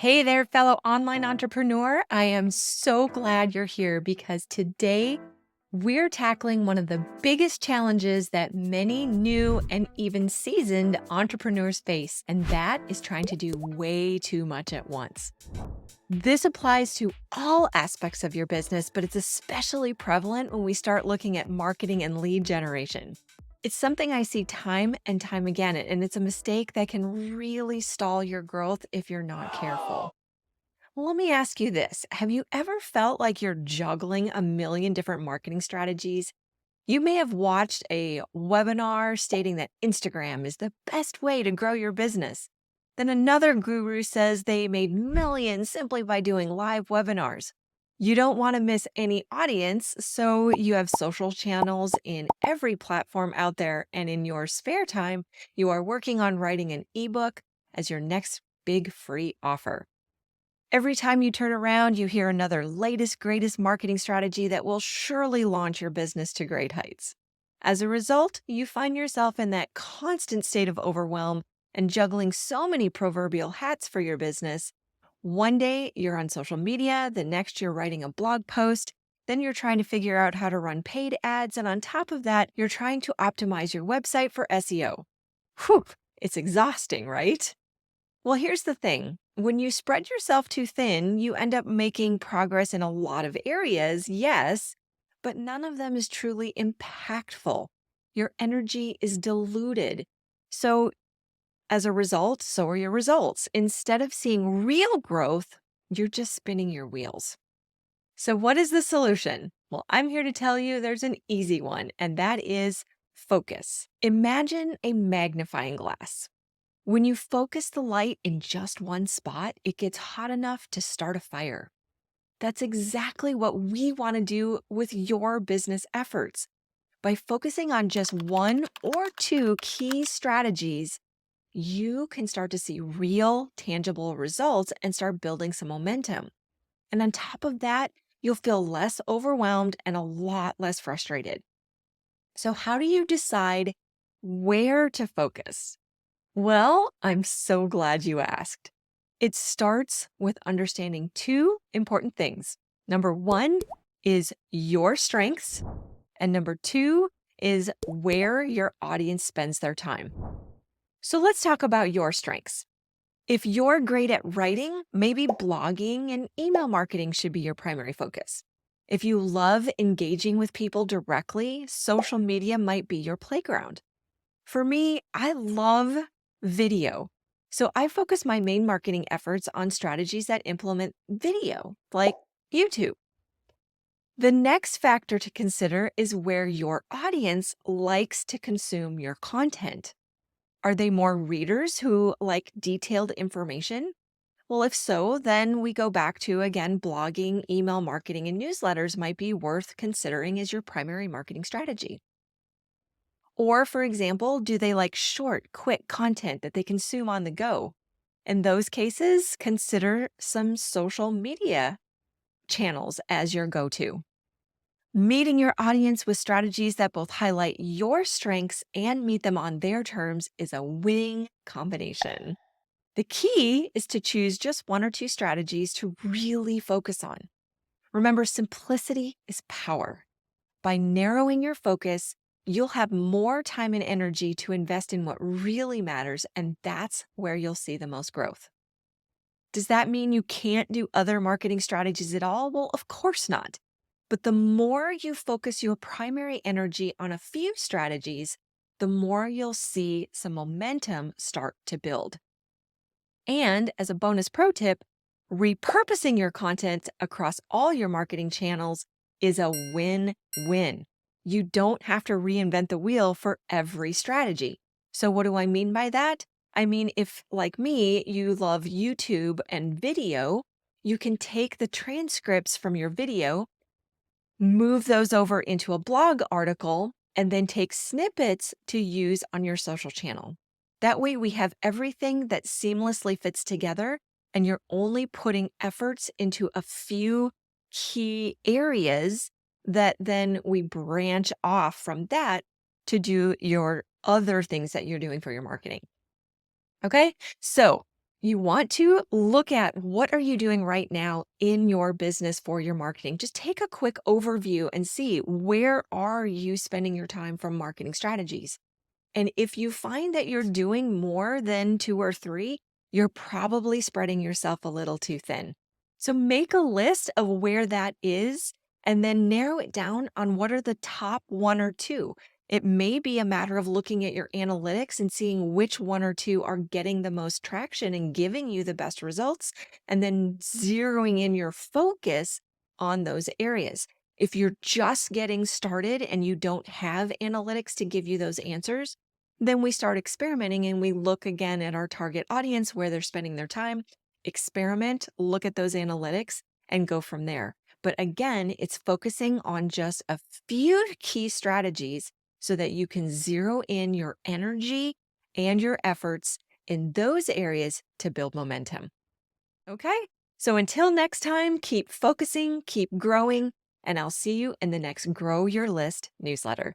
Hey there, fellow online entrepreneur. I am so glad you're here because today we're tackling one of the biggest challenges that many new and even seasoned entrepreneurs face, and that is trying to do way too much at once. This applies to all aspects of your business, but it's especially prevalent when we start looking at marketing and lead generation. It's something I see time and time again, and it's a mistake that can really stall your growth if you're not careful. Well, let me ask you this. Have you ever felt like you're juggling a million different marketing strategies? You may have watched a webinar stating that Instagram is the best way to grow your business. Then another guru says they made millions simply by doing live webinars. You don't want to miss any audience, so you have social channels in every platform out there. And in your spare time, you are working on writing an ebook as your next big free offer. Every time you turn around, you hear another latest, greatest marketing strategy that will surely launch your business to great heights. As a result, you find yourself in that constant state of overwhelm and juggling so many proverbial hats for your business. One day you're on social media, the next you're writing a blog post, then you're trying to figure out how to run paid ads, and on top of that, you're trying to optimize your website for SEO. Whew, it's exhausting, right? Well, here's the thing. When you spread yourself too thin, you end up making progress in a lot of areas, yes, but none of them is truly impactful. Your energy is diluted. So, as a result, so are your results. Instead of seeing real growth, you're just spinning your wheels. So, what is the solution? Well, I'm here to tell you there's an easy one, and that is focus. Imagine a magnifying glass. When you focus the light in just one spot, it gets hot enough to start a fire. That's exactly what we want to do with your business efforts. By focusing on just one or two key strategies, you can start to see real, tangible results and start building some momentum. And on top of that, you'll feel less overwhelmed and a lot less frustrated. So, how do you decide where to focus? Well, I'm so glad you asked. It starts with understanding two important things. Number one is your strengths, and number two is where your audience spends their time. So let's talk about your strengths. If you're great at writing, maybe blogging and email marketing should be your primary focus. If you love engaging with people directly, social media might be your playground. For me, I love video. So I focus my main marketing efforts on strategies that implement video, like YouTube. The next factor to consider is where your audience likes to consume your content. Are they more readers who like detailed information? Well, if so, then we go back to, again, blogging, email marketing, and newsletters might be worth considering as your primary marketing strategy. Or, for example, do they like short, quick content that they consume on the go? In those cases, consider some social media channels as your go to. Meeting your audience with strategies that both highlight your strengths and meet them on their terms is a winning combination. The key is to choose just one or two strategies to really focus on. Remember, simplicity is power. By narrowing your focus, you'll have more time and energy to invest in what really matters, and that's where you'll see the most growth. Does that mean you can't do other marketing strategies at all? Well, of course not. But the more you focus your primary energy on a few strategies, the more you'll see some momentum start to build. And as a bonus pro tip, repurposing your content across all your marketing channels is a win-win. You don't have to reinvent the wheel for every strategy. So what do I mean by that? I mean, if, like me, you love YouTube and video, you can take the transcripts from your video, move those over into a blog article, and then take snippets to use on your social channel. That way we have everything that seamlessly fits together, and you're only putting efforts into a few key areas that then we branch off from that to do your other things that you're doing for your marketing. Okay, so You want to look at what are you doing right now in your business for your marketing. Just take a quick overview and see where are you spending your time from marketing strategies. And if you find that you're doing more than two or three, you're probably spreading yourself a little too thin. So make a list of where that is and then narrow it down on what are the top one or two. It may be a matter of looking at your analytics and seeing which one or two are getting the most traction and giving you the best results, and then zeroing in your focus on those areas. If you're just getting started and you don't have analytics to give you those answers, then we start experimenting and we look again at our target audience, where they're spending their time, experiment, look at those analytics, and go from there. But again, it's focusing on just a few key strategies so that you can zero in your energy and your efforts in those areas to build momentum. Okay? So until next time, keep focusing, keep growing, and I'll see you in the next Grow Your List newsletter.